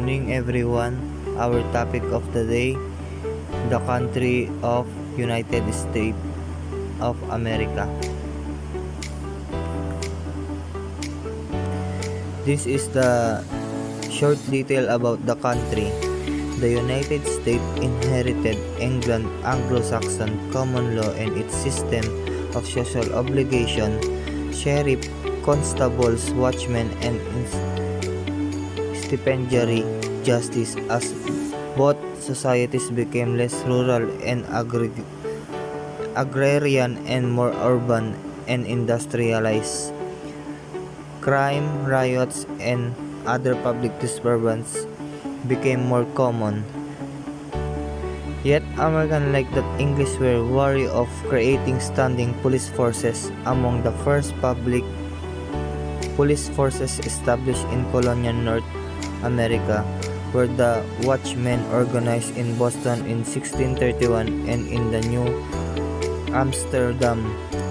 morning everyone. Our topic of the day, the country of United States of America. This is the short detail about the country. The United States inherited England Anglo-Saxon common law and its system of social obligation, sheriff, constables, watchmen, and stipendiary justice as both societies became less rural and agrarian and more urban and industrialized. Crime, riots, and other public disturbance became more common. Yet Americans like that English were wary of creating standing police forces. Among the first public police forces established in colonial North America were the Watchmen, organized in Boston in 1631 and in the New Amsterdam,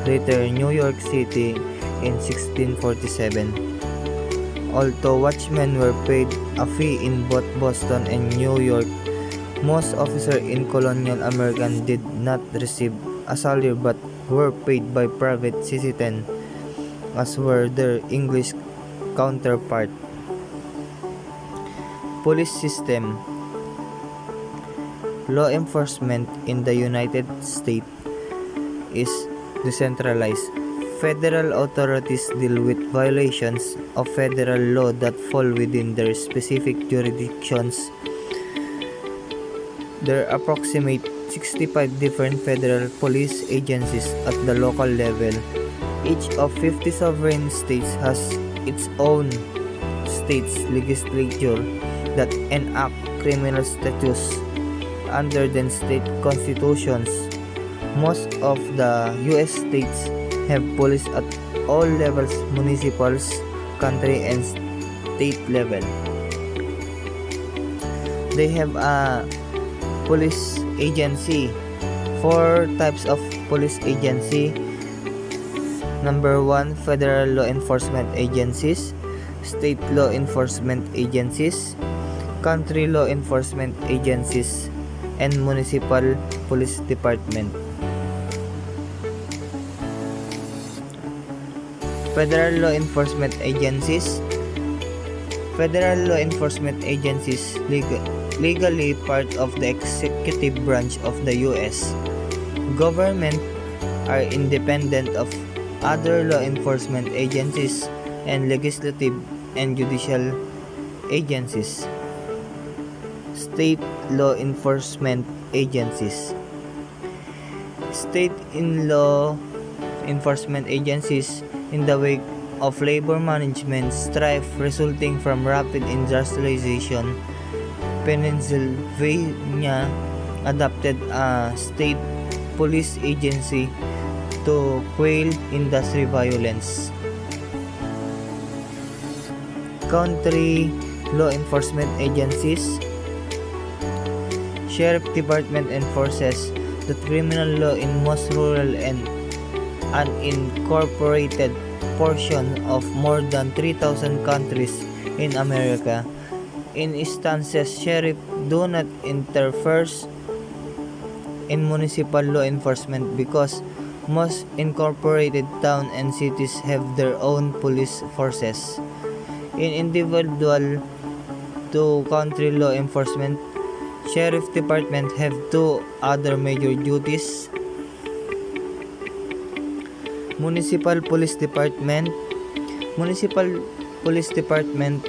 later New York City in 1647. Although watchmen were paid a fee in both Boston and New York, most officers in colonial America did not receive a salary but were paid by private citizens, as were their English counterpart. Police system. Law enforcement in the United States is decentralized. Federal authorities deal with violations of federal law that fall within their specific jurisdictions. There are approximately 65 different federal police agencies at the local level. Each of 50 sovereign states has its own state's legislature that enact criminal statutes under the state constitutions. Most of the U.S. states have police at all levels, municipals, country, and state level. They have a police agency. 4 types of police agency. Number 1, federal law enforcement agencies, state law enforcement agencies, country law enforcement agencies, and municipal police department. Federal law enforcement agencies. Federal law enforcement agencies legally part of the executive branch of the U.S. government are independent of other law enforcement agencies and legislative and judicial agencies. State law enforcement agencies. State in law enforcement agencies in the wake of labor management strife resulting from rapid industrialization, Pennsylvania adopted a state police agency to quell industry violence. Country law enforcement agencies. Sheriff Department enforces the criminal law in most rural and unincorporated portion of more than 3,000 counties in America. In instances, sheriffs do not interfere in municipal law enforcement because most incorporated towns and cities have their own police forces. In individual to country law enforcement, sheriff department have 2 other major duties. Municipal Police Department. Municipal Police Department,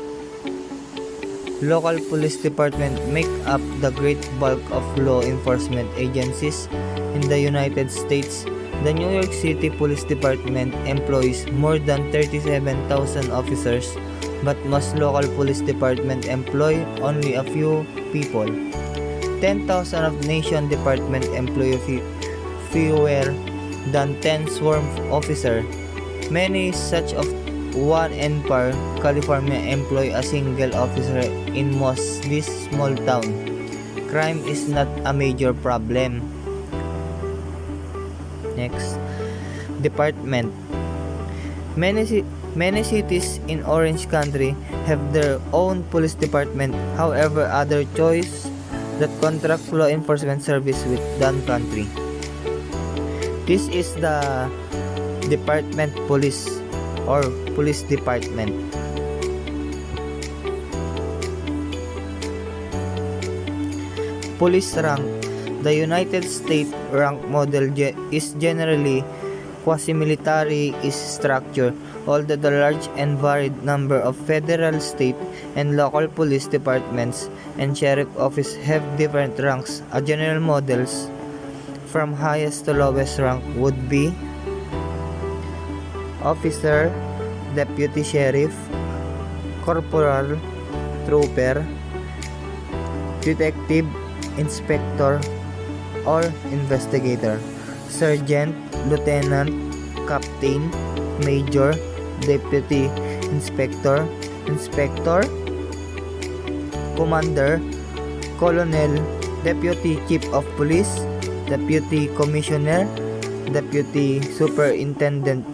local police department make up the great bulk of law enforcement agencies in the United States. The New York City Police Department employs more than 37,000 officers, but most local police departments employ only a few people. 10,000 of nation department employ fewer than 10 sworn officers. Many such of one in California employ a single officer in most this small town. Crime is not a major problem. Next, department. Many Many cities in Orange County have their own police department. However, other choice that contract law enforcement service with Dunn County. This is the department police or police department. Police rank. The United States rank model is generally quasi-military is structure, although the large and varied number of federal, state, and local police departments and sheriff office have different ranks. A general models from highest to lowest rank would be officer, deputy sheriff, corporal, trooper, detective, inspector, or investigator, sergeant, lieutenant, captain, major, deputy inspector, inspector, commander, colonel, deputy chief of police, deputy commissioner, deputy superintendent,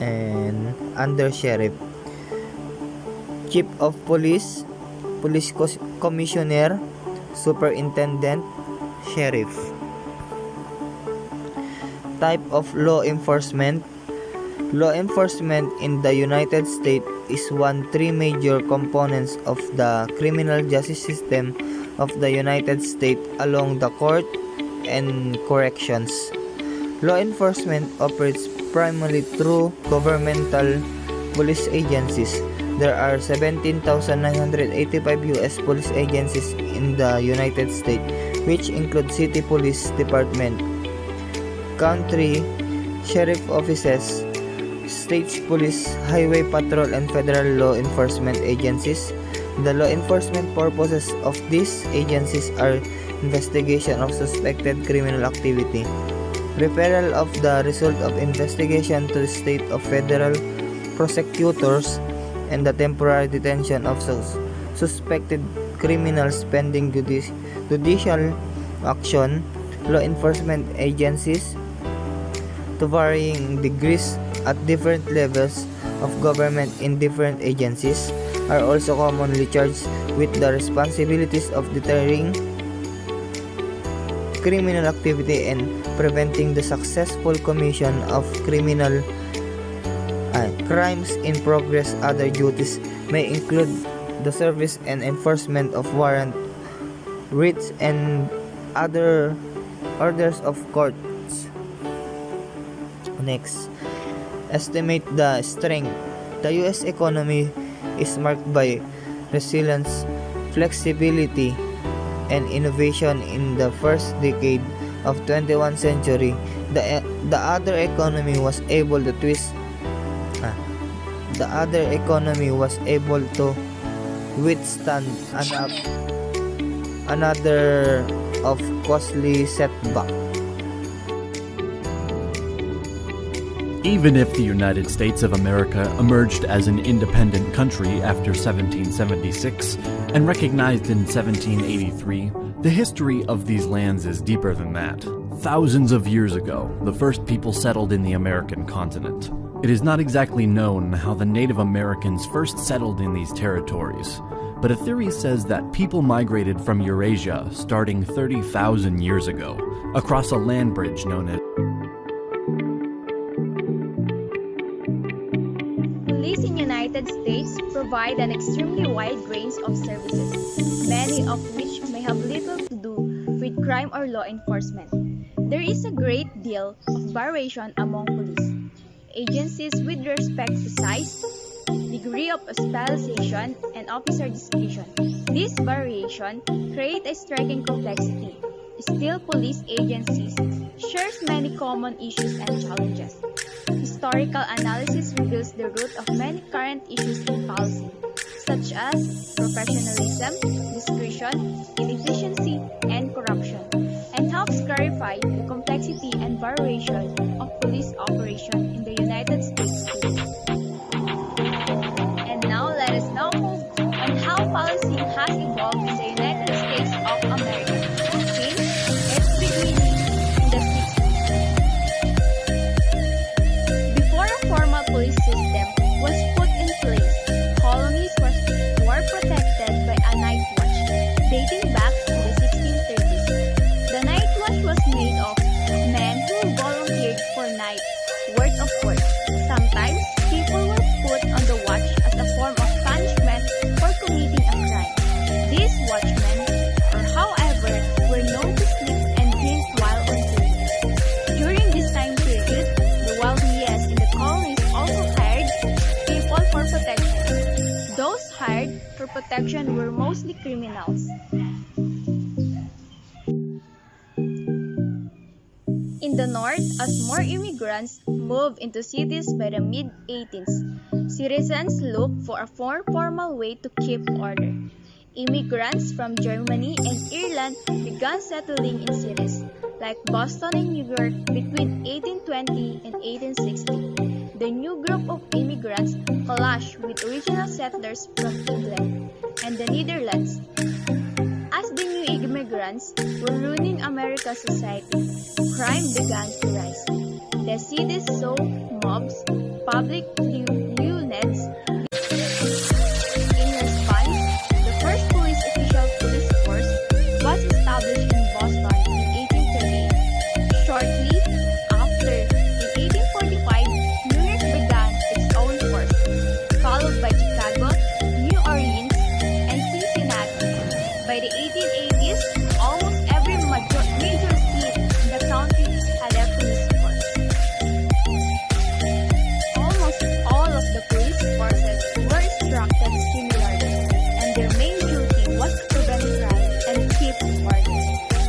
and under sheriff, chief of police, police commissioner, superintendent, sheriff. Type of law enforcement. Law enforcement in the United States is one of three major components of the criminal justice system of the United States along the court and corrections. Law enforcement operates primarily through governmental police agencies. There are 17,985 U.S. police agencies in the United States, which include city police department, county sheriff offices, state police, highway patrol, and federal law enforcement agencies. The law enforcement purposes of these agencies are investigation of suspected criminal activity, referral of the result of investigation to the state or federal prosecutors, and the temporary detention of suspected criminals pending judicial action. Law enforcement agencies, to varying degrees at different levels of government in different agencies, are also commonly charged with the responsibilities of deterring criminal activity and preventing the successful commission of criminal crimes in progress. Other duties may include the service and enforcement of warrant, writs, and other orders of courts. Next, estimate the strength. The U.S. economy is marked by resilience, flexibility, and innovation. In the first decade of 21st century, the other economy was able to withstand another of costly setback. Even if the United States of America emerged as an independent country after 1776 and recognized in 1783, the history of these lands is deeper than that. Thousands of years ago, the first people settled in the American continent. It is not exactly known how the Native Americans first settled in these territories, but a theory says that people migrated from Eurasia starting 30,000 years ago, across a land bridge known as Police in United States provide an extremely wide range of services, many of which may have little to do with crime or law enforcement. There is a great deal of variation among police agencies with respect to size, degree of specialization, and officer discretion. This variation creates a striking complexity. Still, police agencies share many common issues and challenges. Historical analysis reveals the root of many current issues in policy, such as professionalism, discretion, inefficiency, and corruption, and helps clarify the complexity and variation of police operation in the United States today. And now let us now move on how policing has evolved in the United States of America since its beginning in the 60s. Before a formal police system protection were mostly criminals. In the north, as more immigrants moved into cities by the mid-18th, citizens looked for a more formal way to keep order. Immigrants from Germany and Ireland began settling in cities like Boston and New York between 1820 and 1860. The new group of immigrants clashed with original settlers from England and the Netherlands. As the new immigrants were ruining America's society, crime began to rise. The cities saw mobs, public units. In response, the first official police force was established in Boston in 1838. Shortly after, in 1845, New York began its own force, followed by Chicago, New Orleans, and Cincinnati. By the 1880s, almost every major city in the country had a police force. Almost all of the police forces were structured similarly, and their main duty was to prevent crime and keep order.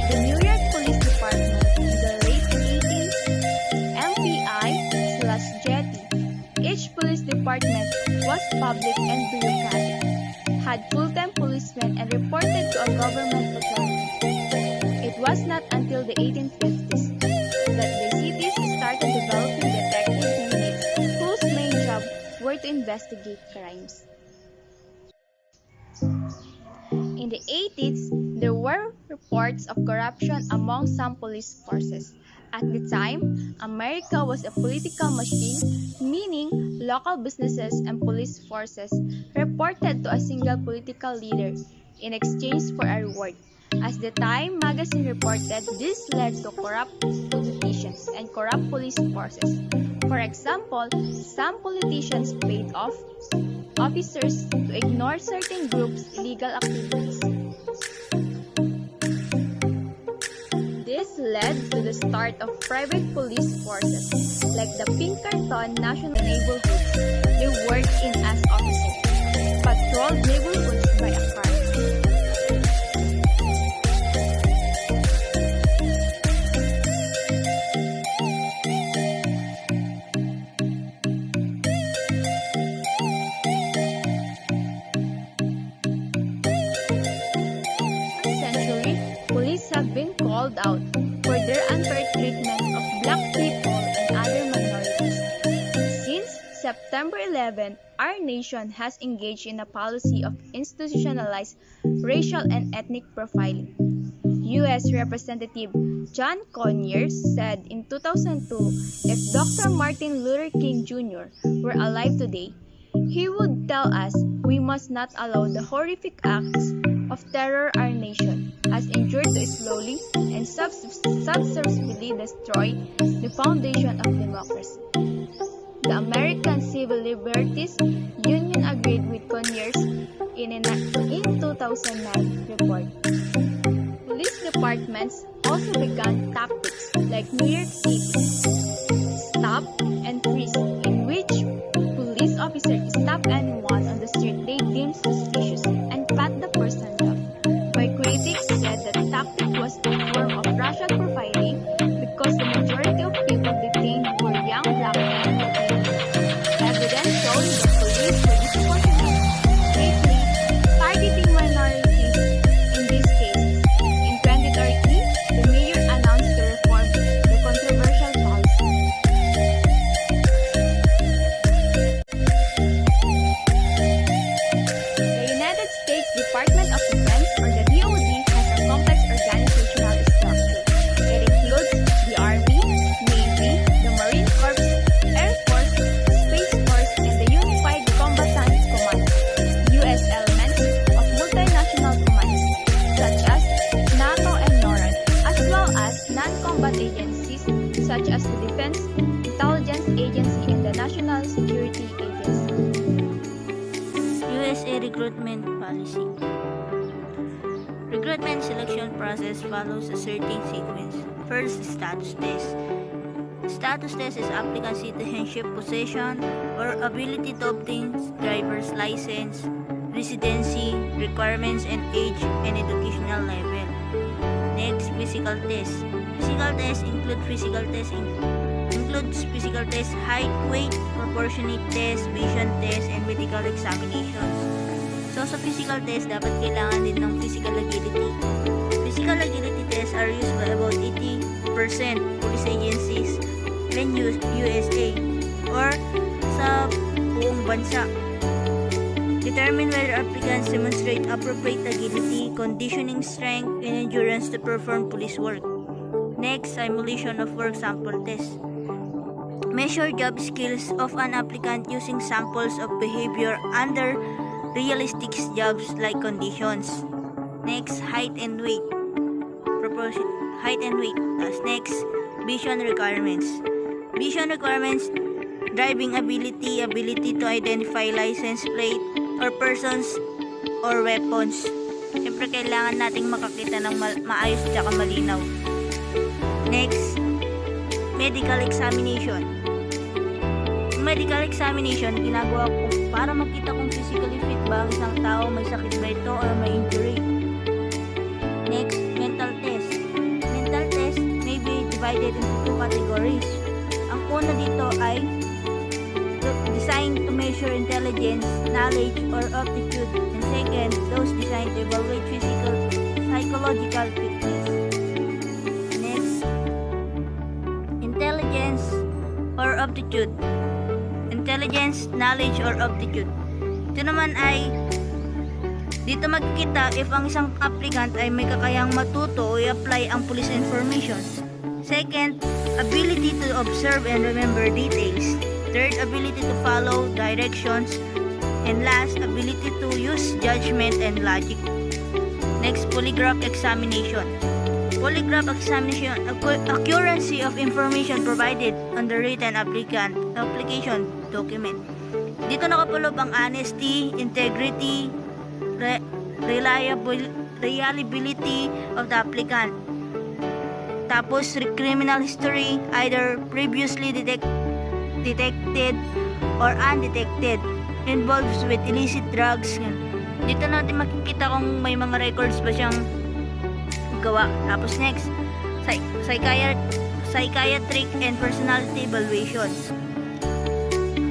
The New York Police Department in the late 18th, MPI/Jetty, each police department was public and bureaucratic, had full-time policemen and reported to a government authority. It was not until the 1850s that the cities started developing detective units whose main job were to investigate crimes. In the 80s, there were reports of corruption among some police forces. At the time, America was a political machine, meaning local businesses and police forces reported to a single political leader in exchange for a reward. As the Time magazine reported, this led to corrupt politicians and corrupt police forces. For example, some politicians paid off officers to ignore certain groups' illegal activities. This led to the start of private police forces, like the Pinkerton National Neighborhoods. They worked in as officers, patrolled neighborhoods by a car. Police have been called out for their unfair treatment of black people and other minorities. Since September 11, our nation has engaged in a policy of institutionalized racial and ethnic profiling. U.S. Representative John Conyers said in 2002, if Dr. Martin Luther King Jr. were alive today, he would tell us we must not allow the horrific acts of terror our nation has endured to slowly and subversively destroy the foundation of democracy. The American Civil Liberties Union agreed with Conyers in a 2009 report. Police departments also began tactics like New York City stop and freeze, in which police officers stop anyone on the street they deem suspicious and pat the person down. My critics said that tactic was a form of racial profiling because the majority of people detained were young black men. Evidence showing that police were disproportionately targeting minorities in these cases. In 2013, the mayor announced to reform the controversial policy. The United States Department of Defense, or the DoD, has a complex organizational structure. It includes the Army, Navy, the Marine Corps, Air Force, Space Force, and the Unified Combatant Command, U.S. elements of multinational commands, such as NATO and NORAD, as well as non-combat agencies such as the Defense Intelligence Agency and the National Security Agency. USA Recruitment Policy. Recruitment selection process follows a certain sequence. First, status test. Status test is applicant citizenship, possession, or ability to obtain driver's license, residency, requirements and age and educational level. Next, physical test. Physical test includes physical test, height, weight, proportionate test, vision test, and medical examinations. So sa physical test, dapat kailangan din ng physical agility. Physical agility tests are used by about 80% police agencies in USA or sa buong bansa. Determine whether applicants demonstrate appropriate agility, conditioning strength, and endurance to perform police work. Next, simulation of work sample test. Measure job skills of an applicant using samples of behavior under realistic jobs like conditions. Next, height and weight. Next, vision requirements. Vision requirements, driving ability to identify license plate or persons or weapons. Siyempre, kailangan nating makakita ng maayos at malinaw. Next, medical examination. Medical examination, ginagawa ko para makita kung physically fit ba ang isang tao, may sakit ba ito or may injury. Next, mental test. Mental test may be divided into two categories. Ang una dito ay designed to measure intelligence, knowledge, or aptitude. And second, those designed to evaluate psychological fitness. Next, intelligence or aptitude. Intelligence, knowledge, or aptitude. Ito naman ay dito magkikita if ang isang applicant ay may kakayang matuto o i-apply ang police information. Second, ability to observe and remember details. Third, ability to follow directions. And last, ability to use judgment and logic. Next, polygraph examination. Polygraph examination, accuracy of information provided on the written application document. Dito nakapulog ang honesty, integrity, reliability of the applicant. Tapos, criminal history, either previously detected or undetected, involves with illicit drugs. Dito natin makikita kung may mga records ba siyang gawa. Tapos next, psychiatric and personality evaluation.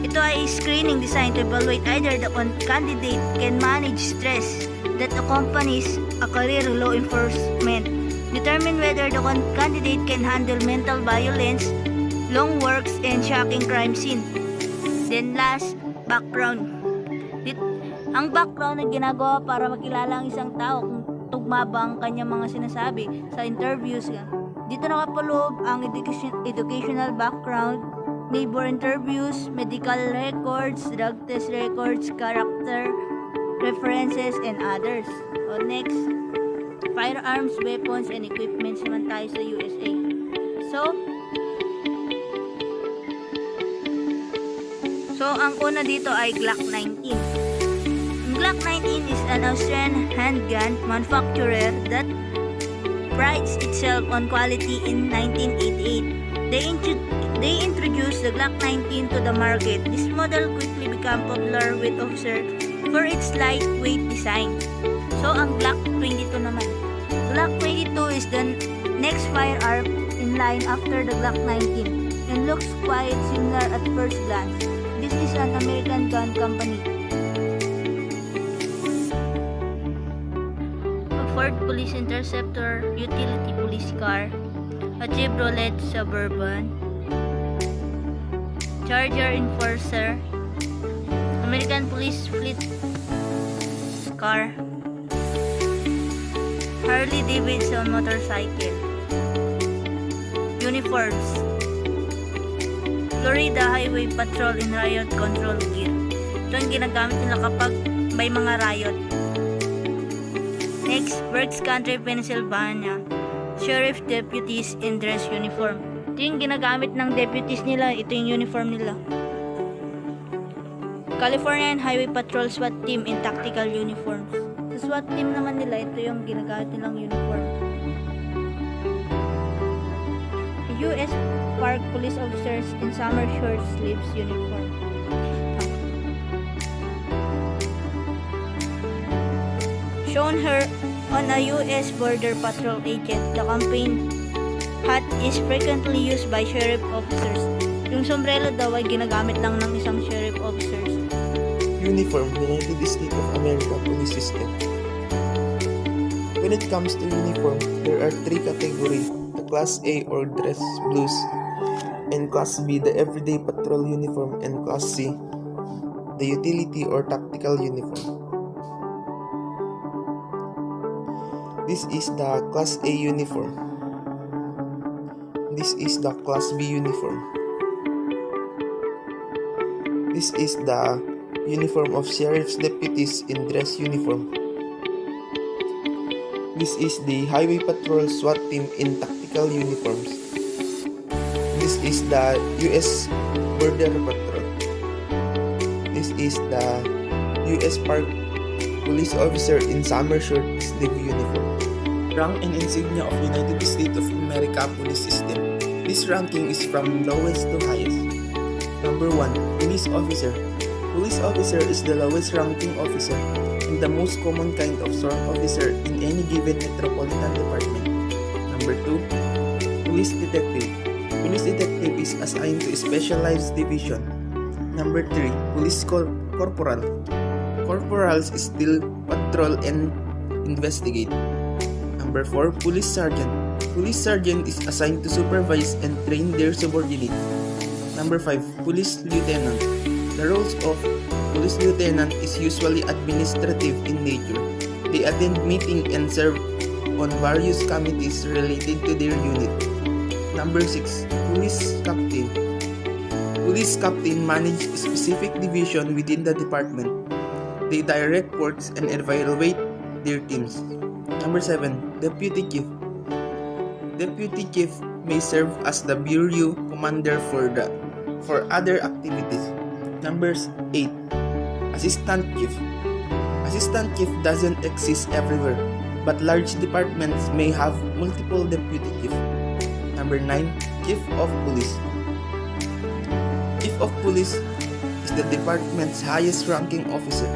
Ito ay screening designed to evaluate either the candidate can manage stress that accompanies a career in law enforcement, determine whether the candidate can handle mental violence, long works, and shocking crime scene. Then last, background. Ang background na ginagawa para makilala ang isang tao kung tugma ba ang kanyang mga sinasabi sa interviews. Dito nakapaloob ang educational background, neighbor interviews, medical records, drug test records, character references, and others. So next, firearms, weapons, and equipments naman tayo sa USA. So ang una dito ay Glock 19. Glock 19 is an Austrian handgun manufacturer that prides itself on quality in 1988. They introduced the Glock 19 to the market. This model quickly became popular with officers for its lightweight design. So, ang Glock 22 naman. Glock 22 is the next firearm in line after the Glock 19 and looks quite similar at first glance. This is an American gun company. Ford Police Interceptor, utility police car, a Chevrolet Suburban, Charger Enforcer, American Police Fleet car, Harley Davidson motorcycle. Uniforms: Florida Highway Patrol in riot control gear. Ito ang ginagamit nila kapag may mga riot. Next, Berks County, Pennsylvania, Sheriff Deputies in dress uniform. Ito yung ginagamit ng deputies nila, ito yung uniform nila. California Highway Patrol SWAT Team in tactical uniforms. Sa SWAT team naman nila, ito yung ginagamit nilang uniform. US Park Police Officers in summer short sleeves uniform. shown her on a U.S. Border Patrol agent. The campaign hat is frequently used by sheriff officers. Yung sombrero daw ay ginagamit lang ng isang sheriff officers. Uniform, United States of America police system. When it comes to uniform, there are three categories: the Class A or dress blues, and Class B, the everyday patrol uniform, and Class C, the utility or tactical uniform. This is the Class A uniform. This is the Class B uniform. This is the uniform of sheriff's deputies in dress uniform. This is the highway patrol SWAT team in tactical uniforms. This is the U.S. Border Patrol. This is the U.S. Park police officer in summer short sleeve uniform. Rank and insignia of United States of America police system. This ranking is from lowest to highest. Number 1, police officer. Police officer is the lowest ranking officer and the most common kind of sworn officer in any given metropolitan department. Number 2, police detective. Police detective is assigned to a specialized division. Number 3, police corporal. Corporals still patrol and investigate. Number 4, police sergeant. Police sergeant is assigned to supervise and train their subordinates. Number 5, police lieutenant. The roles of police lieutenant is usually administrative in nature. They attend meetings and serve on various committees related to their unit. Number 6, police captain. Police captain manage a specific division within the department. They direct works and evaluate their teams. Number 7, deputy chief. Deputy chief may serve as the bureau commander for other activities. Number 8, assistant chief. Assistant chief doesn't exist everywhere, but large departments may have multiple deputy chief. Number 9, chief of police. Chief of police is the department's highest ranking officer.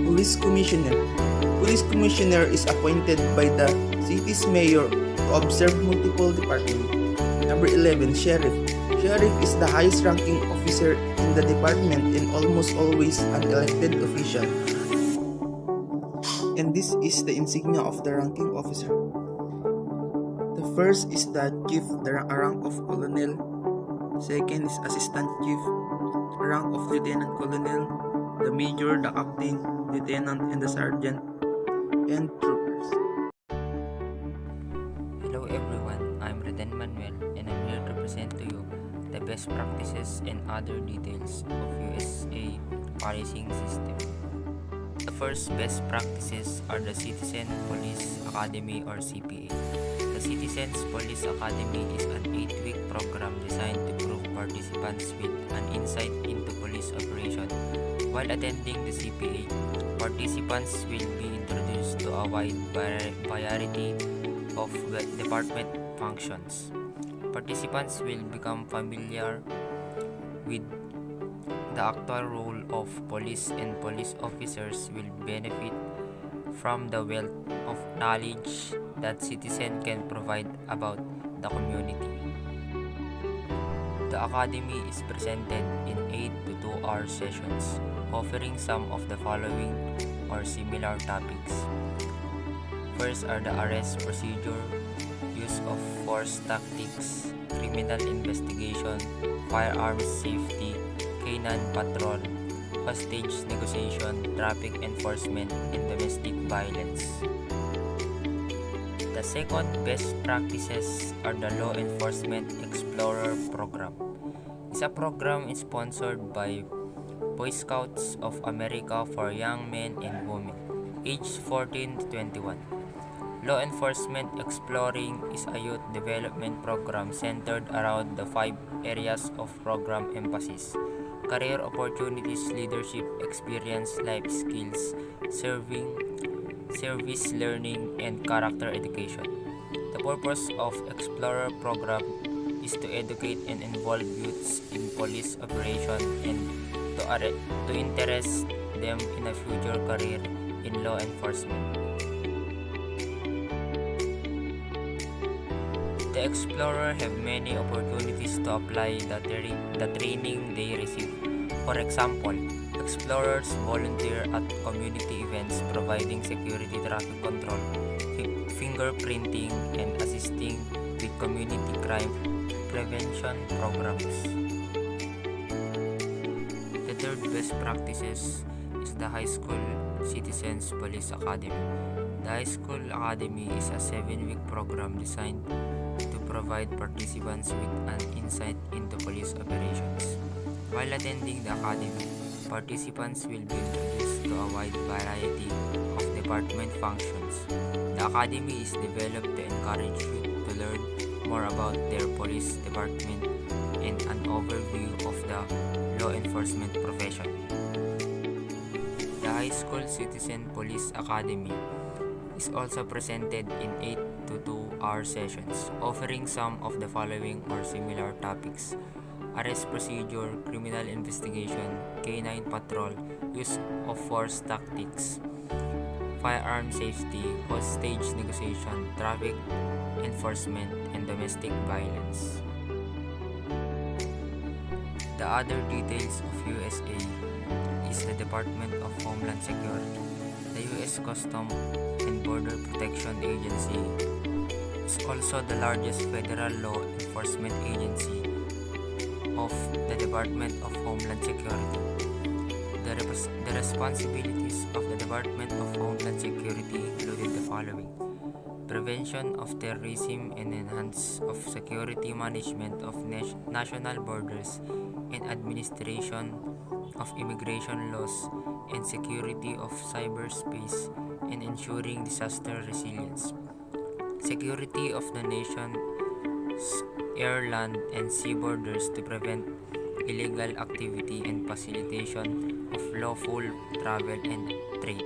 Police commissioner. Police commissioner is appointed by the city's mayor to observe multiple departments. Number 11, sheriff. Sheriff is the highest ranking officer in the department and almost always an elected official. And this is the insignia of the ranking officer. The first is the chief, the rank of colonel. Second is assistant chief, rank of lieutenant colonel. The major, the captain, lieutenant, and the sergeant, and troopers. Hello everyone, I'm Reden Manuel and I'm here to present to you the best practices and other details of USA policing system. The first best practices are the Citizen Police Academy or CPA. The Citizens Police Academy is an 8-week program designed to prove participants with an insight into police operation. While attending the CPA, participants will be introduced to a wide variety of department functions. Participants will become familiar with the actual role of police, and police officers will benefit from the wealth of knowledge that citizens can provide about the community. The Academy is presented in 8 to 2-hour sessions, offering some of the following or similar topics. First are the arrest procedure, use of force tactics, criminal investigation, firearms safety, canine patrol, hostage negotiation, traffic enforcement, and domestic violence. The second best practices are the Law Enforcement Explorer Program. It's a program sponsored by Boy Scouts of America for young men and women, aged 14 to 21. Law Enforcement Exploring is a youth development program centered around the 5 areas of program emphasis: career opportunities, leadership experience, life skills, service learning, and character education. The purpose of Explorer program is to educate and involve youths in police operation and to interest them in a future career in law enforcement. The explorer have many opportunities to apply the training they receive. For example, explorers volunteer at community events providing security, traffic control, fingerprinting, and assisting with community crime prevention programs. The third best practices is the High School Citizens Police Academy. The High School Academy is a 7-week program designed to provide participants with an insight into police operations. While attending the academy, participants will be introduced to a wide variety of department functions. The academy is developed to encourage youth to learn more about their police department and an overview of the law enforcement profession. The High School Citizen Police Academy is also presented in 8 to 2-hour sessions, offering some of the following or similar topics: arrest procedure, criminal investigation, canine patrol, use of force tactics, firearm safety, hostage negotiation, traffic enforcement, and domestic violence. The other details of USA is the Department of Homeland Security. The U.S. Customs and Border Protection Agency is also the largest federal law enforcement agency of the Department of Homeland Security. The responsibilities of the Department of Homeland Security included the following: prevention of terrorism and enhance of security management of national borders and administration of immigration laws and security of cyberspace and ensuring disaster resilience, security of the nation's air, land, and sea borders to prevent illegal activity and facilitation of lawful travel and trade,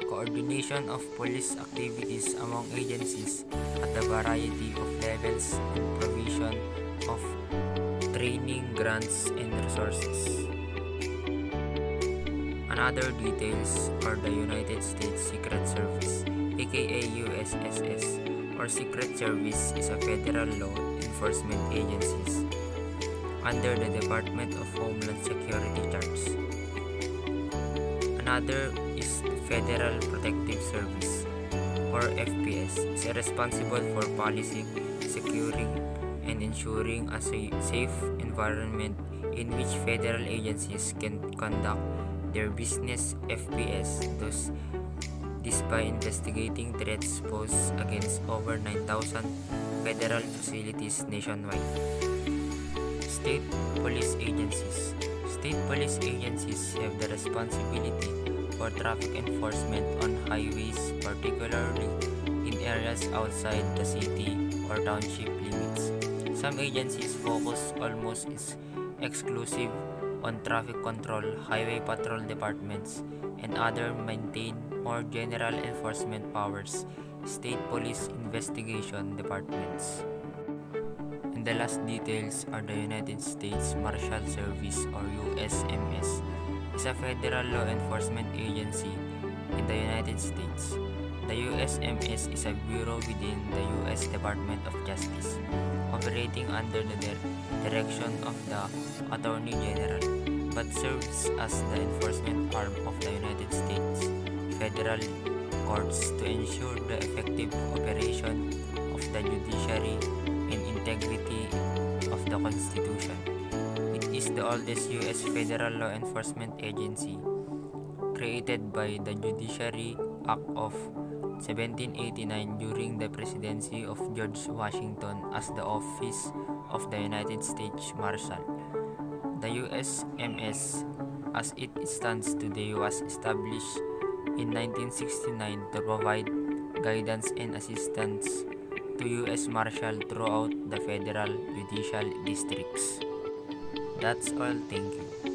coordination of police activities among agencies at a variety of levels, and provision of training, grants, and resources. Another details are the United States Secret Service, aka USSS, or Secret Service is a federal law enforcement agency under the Department of Homeland Security charge. Another is the Federal Protective Service, or FPS, is responsible for policing, securing, and ensuring a safe environment in which federal agencies can conduct their business. FPS does this by investigating threats posed against over 9,000 federal facilities nationwide. State police agencies. State police agencies have the responsibility for traffic enforcement on highways, particularly in areas outside the city or township limits. Some agencies focus almost exclusive on traffic control, highway patrol departments, and other maintain more general enforcement powers, state police investigation departments. And the last details are the United States Marshal Service, or USMS, is a federal law enforcement agency in the United States. The USMS is a bureau within the U.S. Department of Justice, operating under the direction of the Attorney General, but serves as the enforcement arm of the United States federal courts to ensure the effective operation of the judiciary and integrity of the Constitution. It is the oldest U.S. federal law enforcement agency, created by the Judiciary Act of 1789 during the presidency of George Washington as the Office of the United States Marshal. The USMS, as it stands today, was established in 1969 to provide guidance and assistance to U.S. Marshal throughout the federal judicial districts. That's all. Thank you.